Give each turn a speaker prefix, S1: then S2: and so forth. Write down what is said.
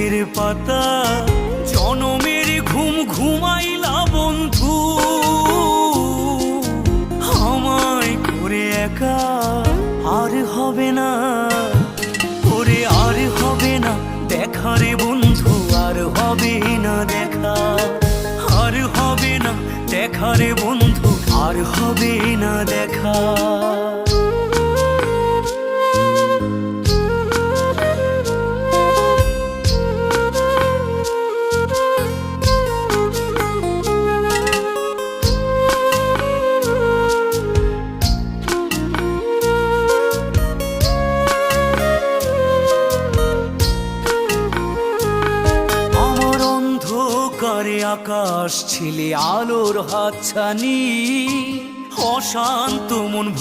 S1: বইয়ের পাতা জনমের ঘুম ঘুমাইলা বন্ধু, আমায় করে একা আর হবে না, ওরে আর হবে না দেখা রে বন্ধু, আর হবে না দেখা, আর হবে না দেখা রে বন্ধু, আর হবে না দেখা। আকাশ ছিলে আলোর হাতছানি, অশান্ত মন